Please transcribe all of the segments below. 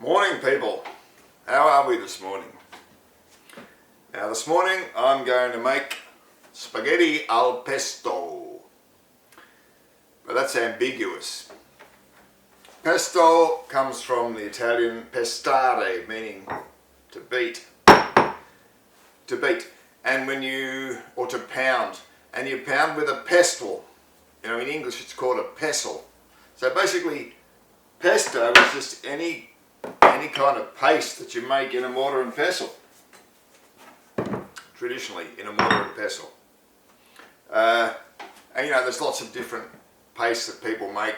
Morning people, how are we this morning? Now this morning I'm going to make spaghetti al pesto, but that's ambiguous. Pesto comes from the Italian pestare, meaning to beat, and or to pound, and you pound with a pestle. You know, in English it's called a pestle. So basically pesto is just any kind of paste that you make in a mortar and pestle. Traditionally in a mortar and pestle. And you know, there's lots of different pastes that people make,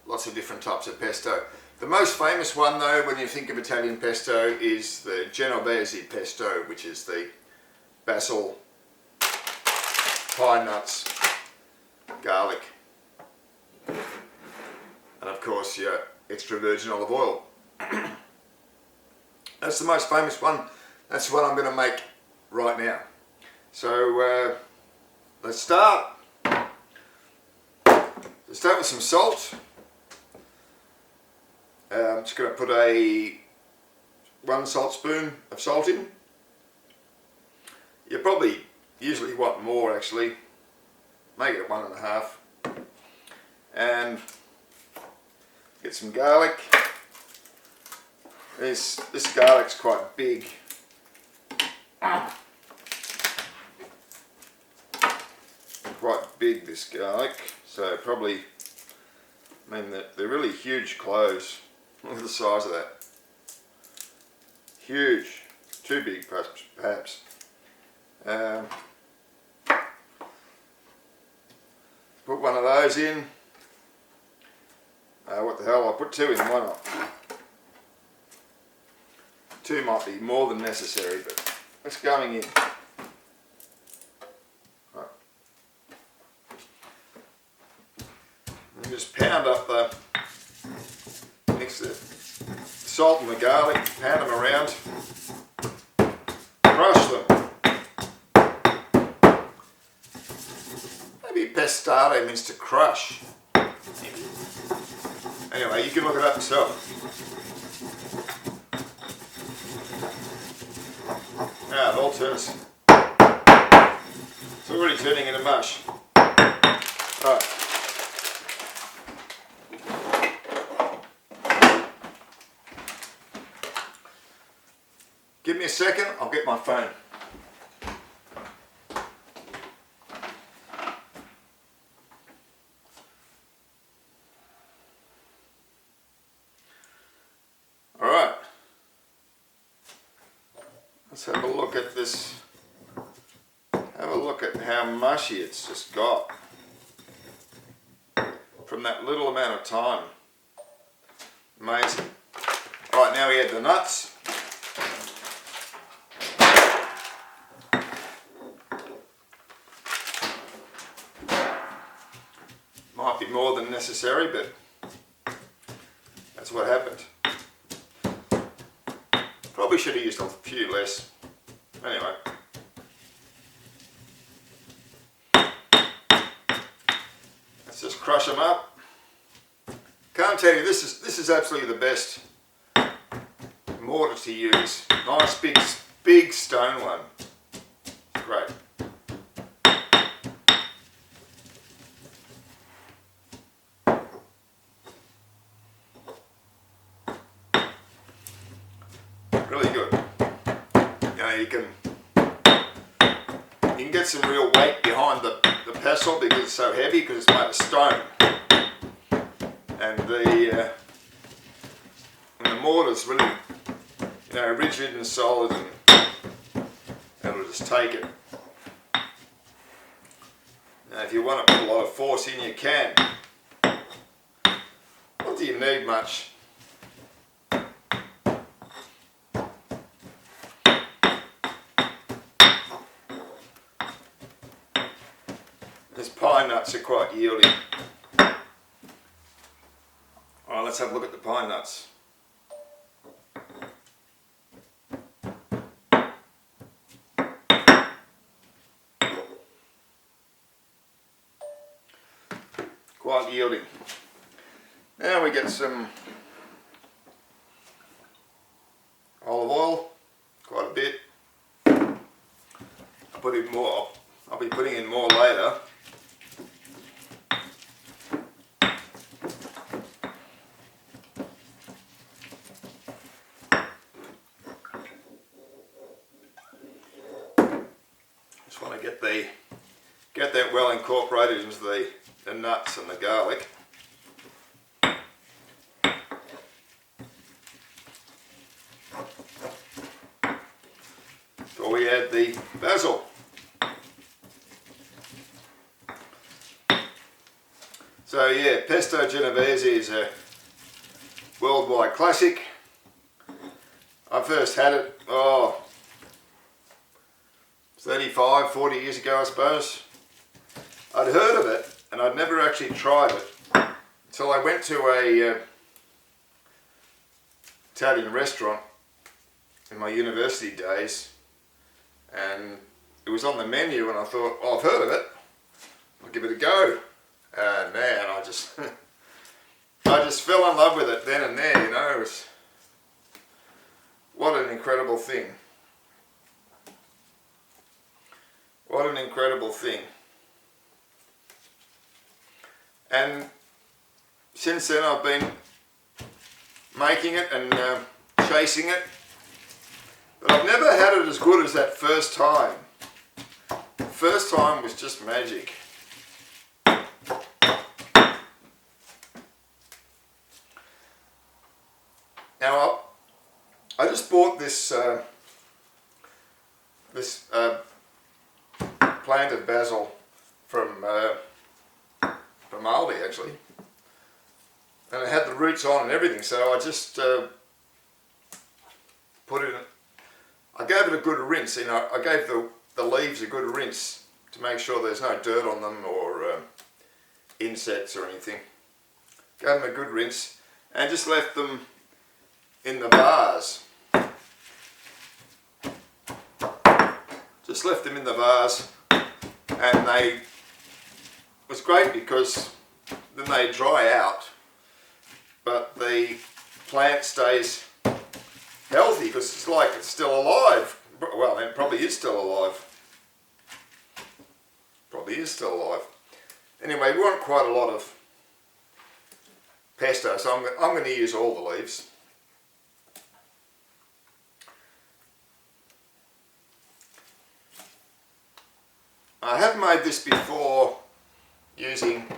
lots of different types of pesto. The most famous one though, when you think of Italian pesto, is the Genovese pesto, which is the basil, pine nuts, garlic, and of course your extra virgin olive oil. That's the most famous one. That's what I'm going to make right now. So let's start. Let's start with some salt. I'm just going to put one salt spoon of salt in. You probably usually want more actually. Make it 1.5. And get some garlic. This garlic's quite big. Quite big, this garlic. So probably, I mean, they're really huge cloves. Look at the size of that. Huge. Too big perhaps. Put one of those in. What the hell, I'll put 2 in, why not? 2 might be more than necessary, but it's going in. Right. And just pound up mix the salt and the garlic, pound them around, crush them. Maybe pestare means to crush. Anyway, you can look it up yourself. Now it all turns. It's already turning into mush. Right. Give me a second, I'll get my phone. Alright. Let's have a look at this. Have a look at how mushy it's just got from that little amount of time. Amazing. Right, now we add the nuts. Might be more than necessary, but that's what happened. Probably should have used a few less. Anyway. Let's just crush them up. Can't tell you, this is absolutely the best mortar to use. Nice big stone one. Great. Really good. You know, you can get some real weight behind the pestle because it's so heavy, because it's made of stone. And the mortar's really, you know, rigid and solid, and it'll just take it. Now if you want to put a lot of force in, you can. Not that you need much. These pine nuts are quite yielding. Alright, let's have a look at the pine nuts. Quite yielding. Now we get some olive oil, quite a bit. I'll put in more. I'll be putting in more later. Just want to get that well incorporated into the nuts and the garlic. Before we add the basil. So yeah, Pesto Genovese is a worldwide classic. I first had it, 35, 40 years ago I suppose. I'd heard of it and I'd never actually tried it until I went to a Italian restaurant in my university days, and it was on the menu and I thought, oh, I've heard of it, I'll give it a go. And man, I just fell in love with it then and there, you know. What an incredible thing. What an incredible thing. And since then I've been making it and chasing it, but I've never had it as good as that first time. The first time was just magic. Now I just bought this plant of basil from Aldi actually, and it had the roots on and everything. So I just put it in. I gave it a good rinse. You know, I gave the leaves a good rinse to make sure there's no dirt on them or insects or anything. Gave them a good rinse and just left them in the vase. Just left them in the vase, and it was great because then they dry out, but the plant stays healthy because it's like it's still alive. Well, it probably is still alive. Probably is still alive. Anyway, we want quite a lot of pesto, so I'm going to use all the leaves. I have made this before using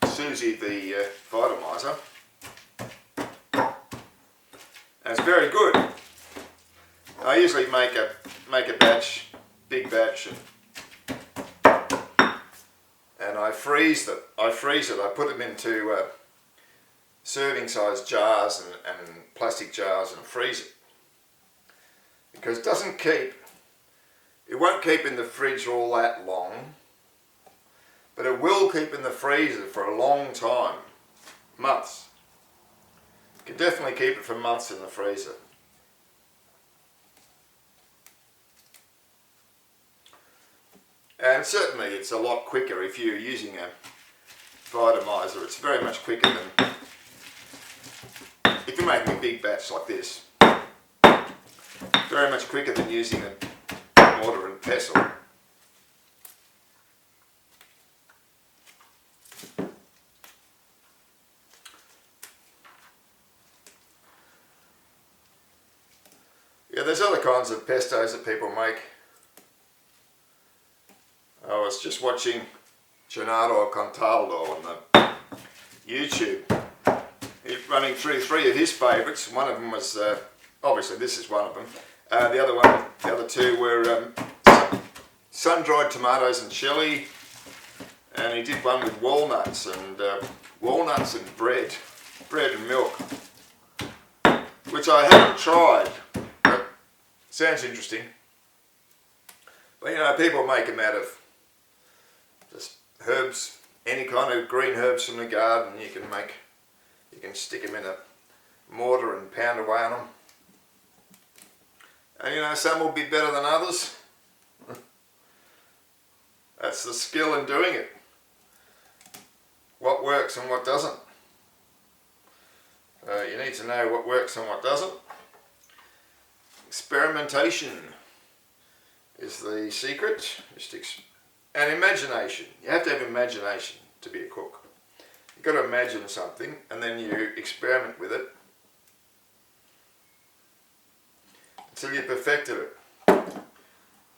Susie the Vitamizer, and it's very good. I usually make a batch, big batch, and I freeze it. I put them into serving size jars and plastic jars and freeze it, because it doesn't keep. It won't keep in the fridge all that long, but it will keep in the freezer for a long time, months. You can definitely keep it for months in the freezer. And certainly it's a lot quicker if you're using a Vitamizer. It's very much quicker than if you're making a big batch like this. Very much quicker than using a mortar and pestle. Yeah, there's other kinds of pestos that people make. I was just watching Gennaro Contaldo on the YouTube. He's running through 3 of his favourites. One of them was, obviously this is one of them. The other 2 were sun-dried tomatoes and chilli, and he did one with walnuts and bread and milk, which I haven't tried, but sounds interesting. But you know, people make them out of just herbs, any kind of green herbs from the garden. You can stick them in a mortar and pound away on them. And you know, some will be better than others. That's the skill in doing it. What works and what doesn't. You need to know what works and what doesn't. Experimentation is the secret. And imagination. You have to have imagination to be a cook. You've got to imagine something and then you experiment with it until you perfected it.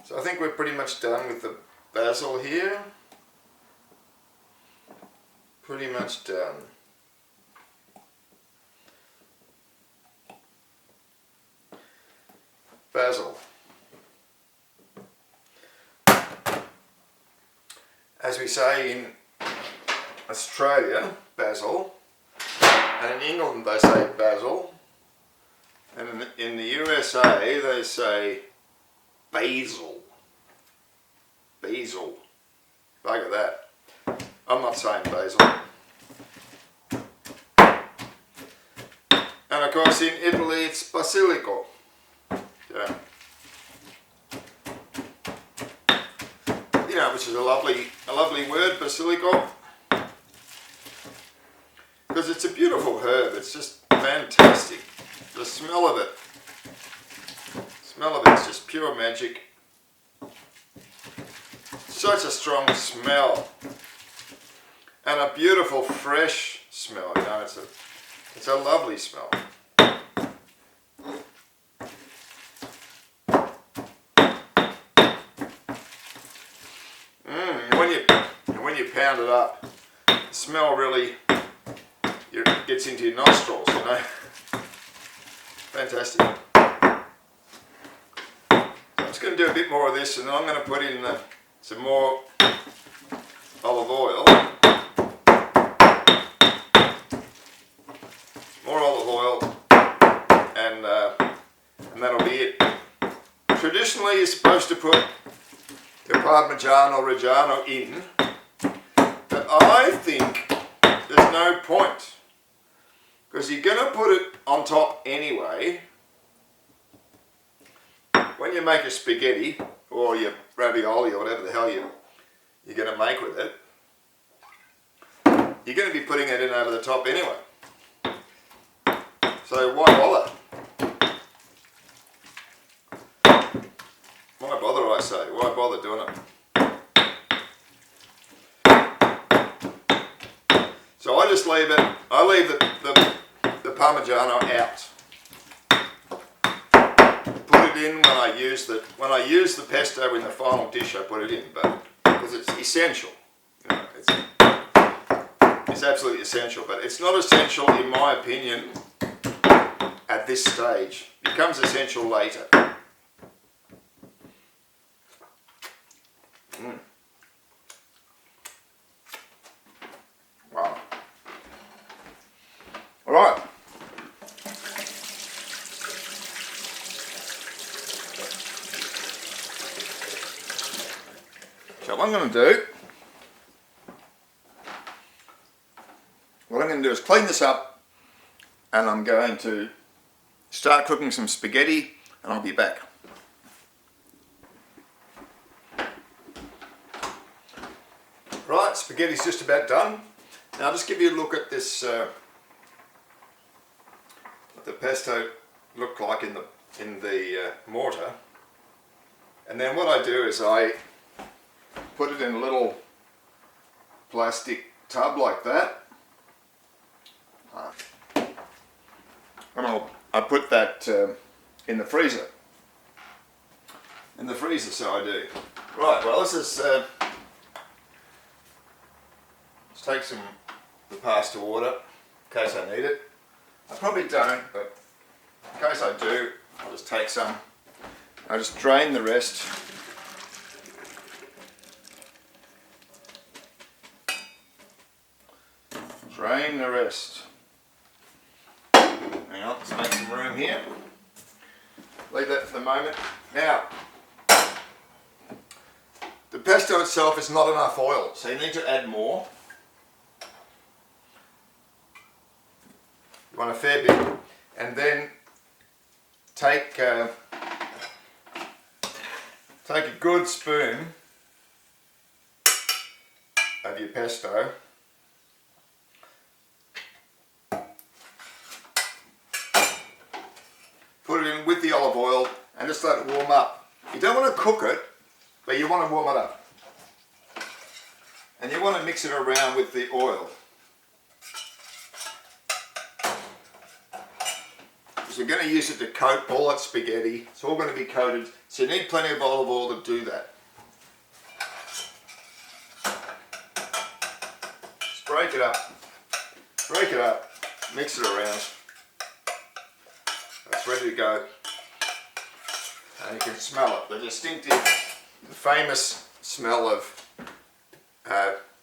So I think we're pretty much done with the basil here. Pretty much done. Basil. As we say in Australia, basil, and in England they say basil, and in the USA they say basil. Basil. Bugger that. I'm not saying basil. And of course in Italy it's basilico. Yeah. You know, which is a lovely word, basilico. Because it's a beautiful herb, it's just fantastic. The smell of it's just pure magic. Such a strong smell. And a beautiful fresh smell, you know, it's a lovely smell. When you pound it up, the smell really gets into your nostrils, you know. Fantastic. So I'm just going to do a bit more of this, and then I'm going to put in some more olive oil. More olive oil, and that'll be it. Traditionally, you're supposed to put the Parmigiano Reggiano in, but I think there's no point, because you're going to put it on top anyway. When you make a spaghetti or your ravioli or whatever the hell you're going to make with it, you're going to be putting it in over the top anyway. So why bother? Why bother, I say? Why bother doing it? So I just leave it. I leave the Parmigiano out. Put it in when I use the pesto in the final dish. I put it in, but because it's essential. You know, it's absolutely essential, but it's not essential in my opinion at this stage. It becomes essential later. Wow. All right. So what I'm going to do is clean this up, and I'm going to start cooking some spaghetti, and I'll be back. Right, spaghetti's just about done. Now I'll just give you a look at this, what the pesto looked like in the mortar. And then what I do is I put it in a little plastic tub like that. And I put that in the freezer. In the freezer, so I do. Right, well this is, let's take some of the pasta water in case I need it. I probably don't, but in case I do, I'll just take some. I'll just drain the rest. Drain the rest. Hang on, let's make some room here. Leave that for the moment. Now, the pesto itself is not enough oil, so you need to add more. You want a fair bit, and then take a good spoon of your pesto with the olive oil and just let it warm up. You don't want to cook it, but you want to warm it up. And you want to mix it around with the oil. Because we're going to use it to coat all that spaghetti. It's all going to be coated, so you need plenty of olive oil to do that. Just break it up, mix it around. That's ready to go. And you can smell it, the distinctive, the famous smell of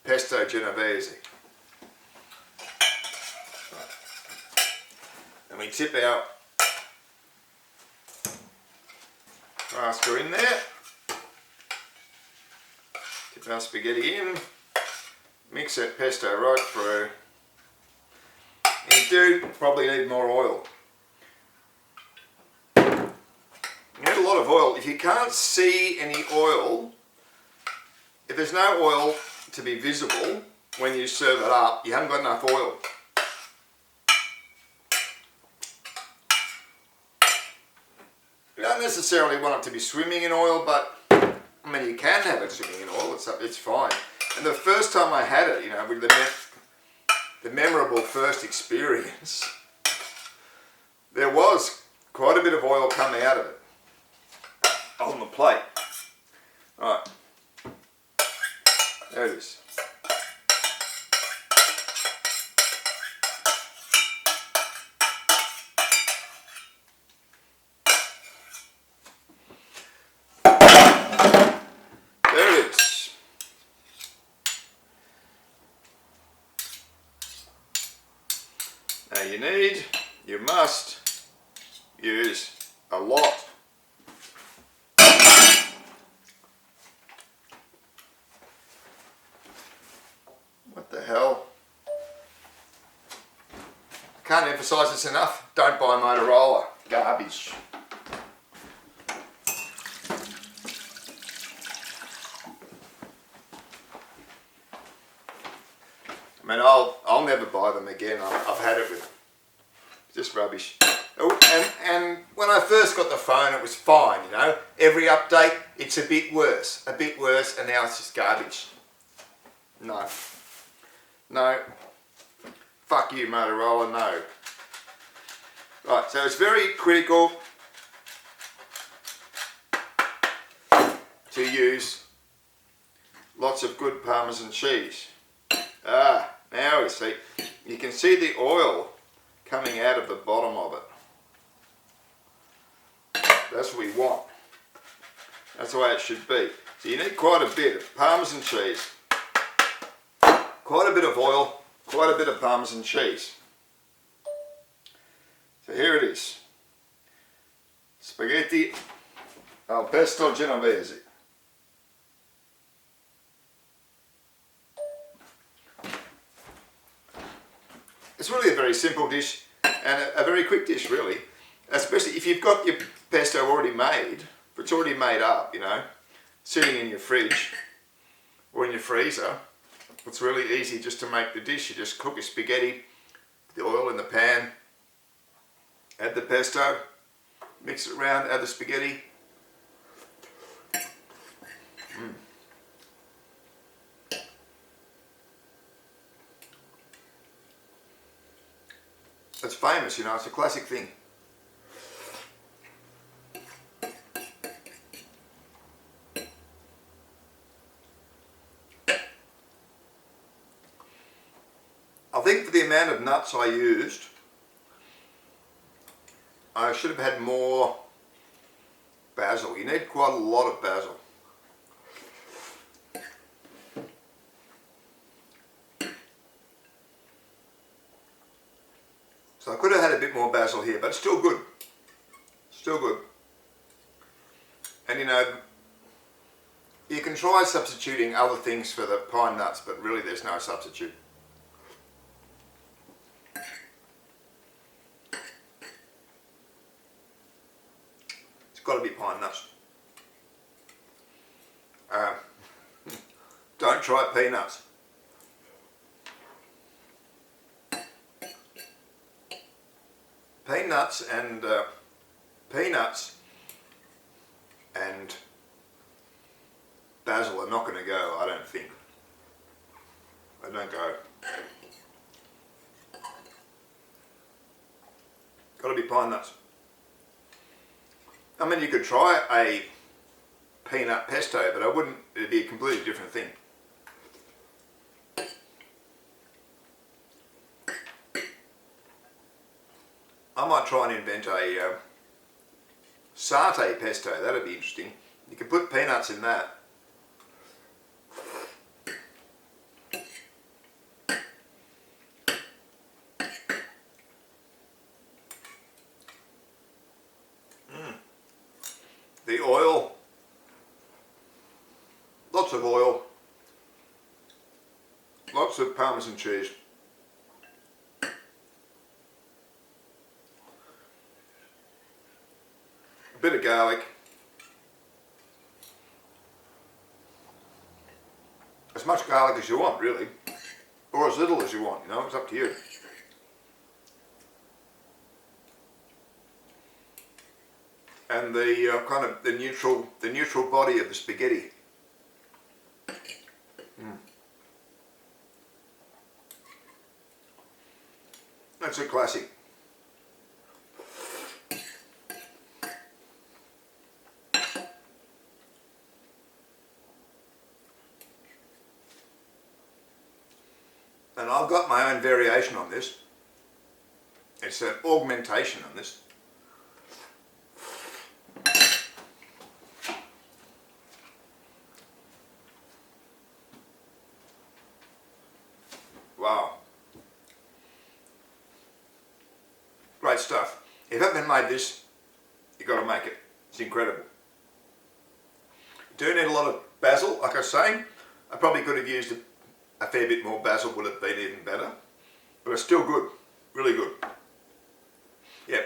Pesto Genovese. And we tip our pasta in there, tip our spaghetti in, mix that pesto right through. And you do probably need more oil. You need a lot of oil. If you can't see any oil, if there's no oil to be visible when you serve it up, you haven't got enough oil. You don't necessarily want it to be swimming in oil, but I mean, you can have it swimming in oil, it's fine. And the first time I had it, you know, with the memorable first experience, there was quite a bit of oil coming out of it on the plate. Alright, there it is. There it is. Now you must use a lot. What the hell? I can't emphasize this enough. Don't buy Motorola. Garbage. I mean, I'll never buy them again. I've had it with them. Just rubbish. Oh, and when I first got the phone, it was fine, you know. Every update, it's a bit worse, and now it's just garbage. No. No. Fuck you, Motorola, no. Right, so it's very critical to use lots of good Parmesan cheese. Now we see, you can see the oil coming out of the bottom of it. That's what we want. That's the way it should be. So you need quite a bit of Parmesan cheese, quite a bit of oil, quite a bit of Parmesan cheese. So here it is. Spaghetti al pesto genovese. It's really a very simple dish and a very quick dish, really. Especially if you've got your pesto already made, if it's already made up, you know, sitting in your fridge or in your freezer. It's really easy just to make the dish. You just cook your spaghetti, the oil in the pan, add the pesto, mix it around, add the spaghetti. It's famous, you know, it's a classic thing. I think for the amount of nuts I used, I should have had more basil. You need quite a lot of basil. So I could have had a bit more basil here, but it's still good. Still good. And you know, you can try substituting other things for the pine nuts, but really there's no substitute. It's got to be pine nuts. Don't try peanuts. Peanuts and peanuts and basil are not going to go, I don't think. They don't go. Got to be pine nuts. I mean, you could try a peanut pesto, but I wouldn't, it'd be a completely different thing. I might try and invent a satay pesto, that'd be interesting. You could put peanuts in that. The oil, lots of oil, lots of Parmesan cheese. A bit of garlic. As much garlic as you want, really, or as little as you want, you know, it's up to you. And the kind of the neutral body of the spaghetti. That's a classic. And I've got my own variation on this. It's an augmentation on this. Wow. Great stuff. If you haven't made this, you've got to make it. It's incredible. You do need a lot of basil, like I was saying. I probably could have used a fair bit more basil, would have been even better. But it's still good. Really good. Yeah.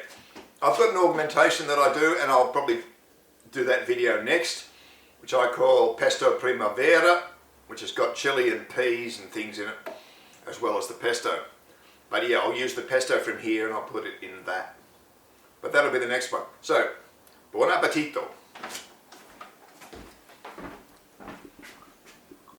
I've got an augmentation that I do, and I'll probably do that video next, which I call Pesto Primavera, which has got chili and peas and things in it, as well as the pesto. But yeah, I'll use the pesto from here and I'll put it in that. But that'll be the next one. So, buon appetito!